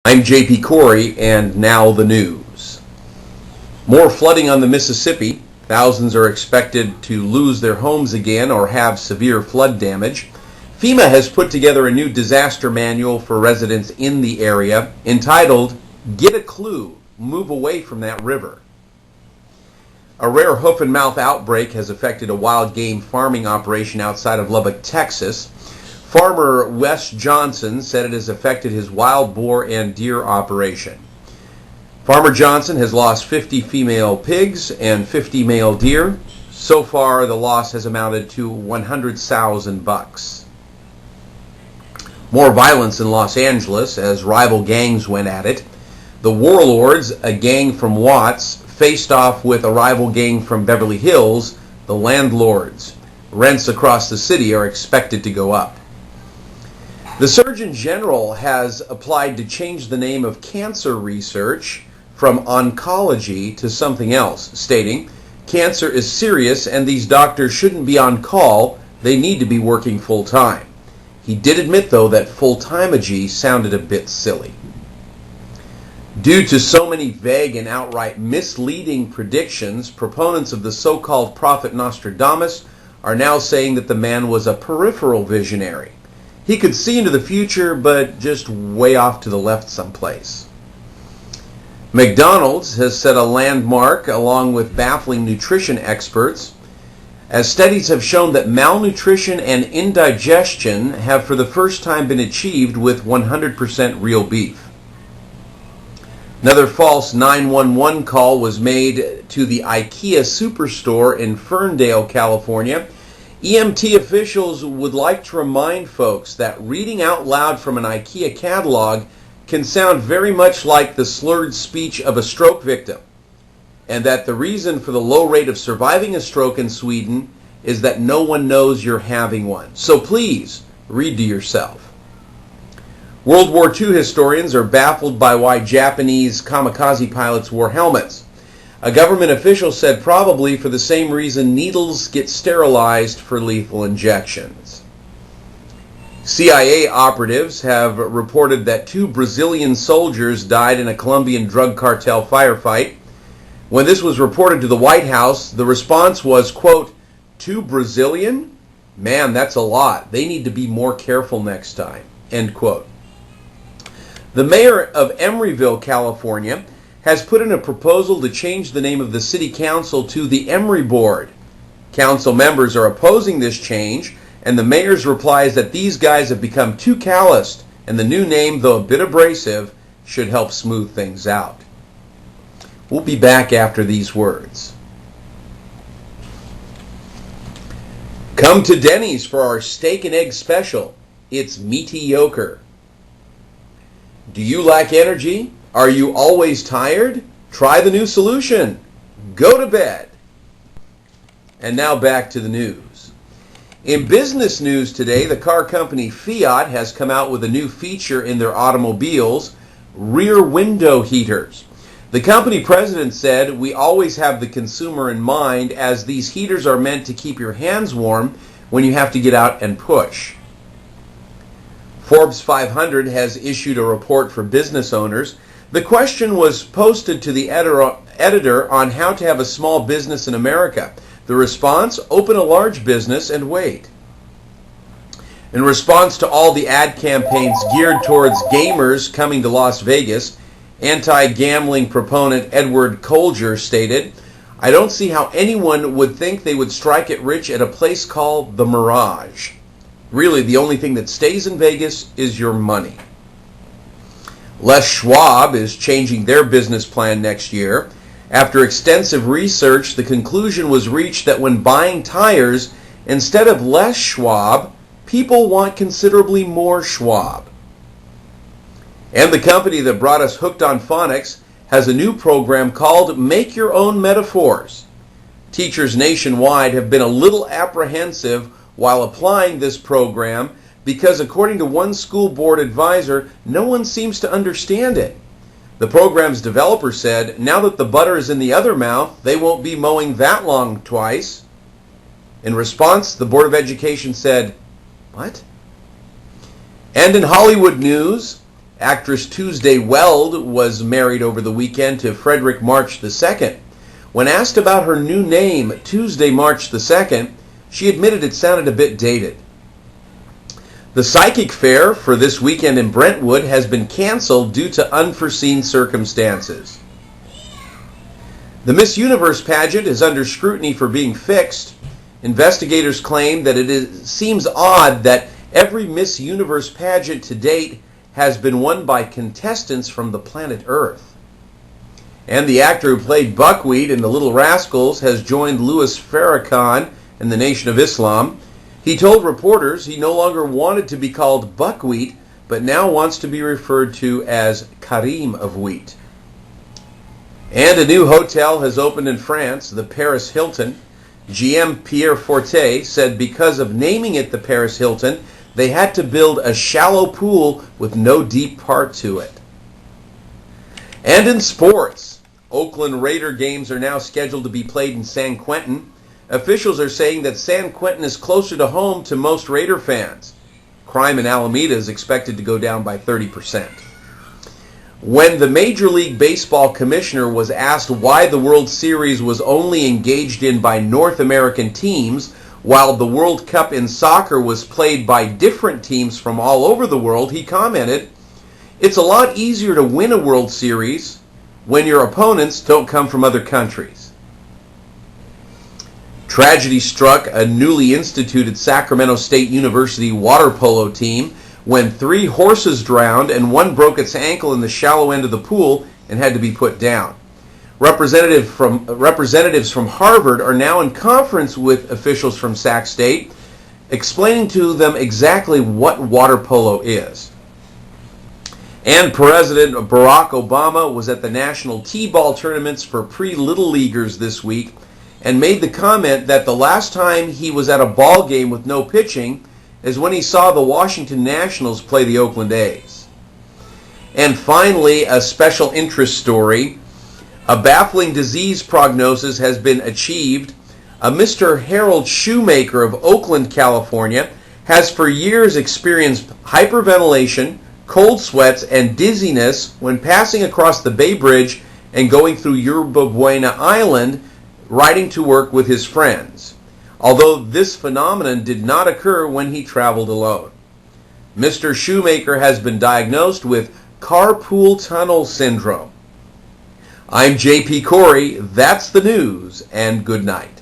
I'm JP Khoury, and now the news. More flooding on the Mississippi. Thousands are expected to lose their homes again or have severe flood damage. FEMA has put together a new disaster manual for residents in the area entitled, "Get a Clue, Move Away from That River." A rare hoof and mouth outbreak has affected a wild game farming operation outside of Lubbock, Texas. Farmer Wes Johnson said it has affected his wild boar and deer operation. Farmer Johnson has lost 50 female pigs and 50 male deer. So far, the loss has amounted to $100,000. More violence in Los Angeles as rival gangs went at it. The Warlords, a gang from Watts, faced off with a rival gang from Beverly Hills, the Landlords. Rents across the city are expected to go up. The Surgeon General has applied to change the name of cancer research from oncology to something else, stating, "Cancer is serious and these doctors shouldn't be on call, they need to be working full-time." He did admit, though, that full-timeology sounded a bit silly. Due to so many vague and outright misleading predictions, proponents of the so-called prophet Nostradamus are now saying that the man was a peripheral visionary. He could see into the future, but just way off to the left someplace. McDonald's has set a landmark along with baffling nutrition experts, as studies have shown that malnutrition and indigestion have for the first time been achieved with 100% real beef. Another false 911 call was made to the IKEA superstore in Ferndale, California. EMT officials would like to remind folks that reading out loud from an IKEA catalog can sound very much like the slurred speech of a stroke victim, and that the reason for the low rate of surviving a stroke in Sweden is that no one knows you're having one. So please, read to yourself. World War II historians are baffled by why Japanese kamikaze pilots wore helmets. A government official said probably for the same reason needles get sterilized for lethal injections. CIA operatives have reported that 2 Brazilian soldiers died in a Colombian drug cartel firefight. When this was reported to the White House, the response was, quote, "2 Brazilian? Man, that's a lot. They need to be more careful next time," end quote. The mayor of Emeryville, California, has put in a proposal to change the name of the city council to the Emery Board. Council members are opposing this change, and the mayor's reply is that these guys have become too calloused, and the new name, though a bit abrasive, should help smooth things out. We'll be back after these words. Come to Denny's for our steak and egg special. It's mediocre. Do you lack energy? Are you always tired? Try the new solution. Go to bed. And now back to the news. In business news today, the car company Fiat has come out with a new feature in their automobiles, rear window heaters. The company president said, "We always have the consumer in mind as these heaters are meant to keep your hands warm when you have to get out and push." Forbes 500 has issued a report for business owners. The question was posted to the editor on how to have a small business in America. The response, open a large business and wait. In response to all the ad campaigns geared towards gamers coming to Las Vegas, anti-gambling proponent Edward Colger stated, "I don't see how anyone would think they would strike it rich at a place called the Mirage. Really, the only thing that stays in Vegas is your money." Les Schwab is changing their business plan next year. After extensive research, the conclusion was reached that when buying tires, instead of less Schwab, people want considerably more Schwab. And the company that brought us hooked on phonics has a new program called Make Your Own Metaphors. Teachers nationwide have been a little apprehensive while applying this program because, according to one school board advisor, no one seems to understand it. The program's developer said, now that the butter is in the other mouth, they won't be mowing that long twice. In response, the Board of Education said, "What?" And in Hollywood news, Actress Tuesday Weld was married over the weekend to Frederick March II. When asked about her new name, Tuesday March II, she admitted it sounded a bit dated. The Psychic Fair for this weekend in Brentwood has been canceled due to unforeseen circumstances. The Miss Universe pageant is under scrutiny for being fixed. Investigators claim that seems odd that every Miss Universe pageant to date has been won by contestants from the planet Earth. And the actor who played Buckwheat in The Little Rascals has joined Louis Farrakhan in the Nation of Islam. He told reporters he no longer wanted to be called Buckwheat, but now wants to be referred to as Karim of Wheat. And a new hotel has opened in France, the Paris Hilton. GM Pierre Forte said because of naming it the Paris Hilton, they had to build a shallow pool with no deep part to it. And in sports, Oakland Raider games are now scheduled to be played in San Quentin. Officials are saying that San Quentin is closer to home to most Raider fans. Crime in Alameda is expected to go down by 30%. When the Major League Baseball commissioner was asked why the World Series was only engaged in by North American teams, while the World Cup in soccer was played by different teams from all over the world, he commented, "It's a lot easier to win a World Series when your opponents don't come from other countries." Tragedy struck a newly instituted Sacramento State University water polo team when 3 horses drowned and one broke its ankle in the shallow end of the pool and had to be put down. Representatives from Harvard are now in conference with officials from Sac State, explaining to them exactly what water polo is. And President Barack Obama was at the National T-ball tournaments for pre-Little Leaguers this week and made the comment that the last time he was at a ball game with no pitching is when he saw the Washington Nationals play the Oakland A's. And finally, a special interest story. A baffling disease prognosis has been achieved. A Mr. Harold Shoemaker of Oakland, California, has for years experienced hyperventilation, cold sweats, and dizziness when passing across the Bay Bridge and going through Yerba Buena Island, riding to work with his friends, although this phenomenon did not occur when he traveled alone. Mr. Shoemaker has been diagnosed with carpool tunnel syndrome. I'm J.P. Khoury. That's the news, and good night.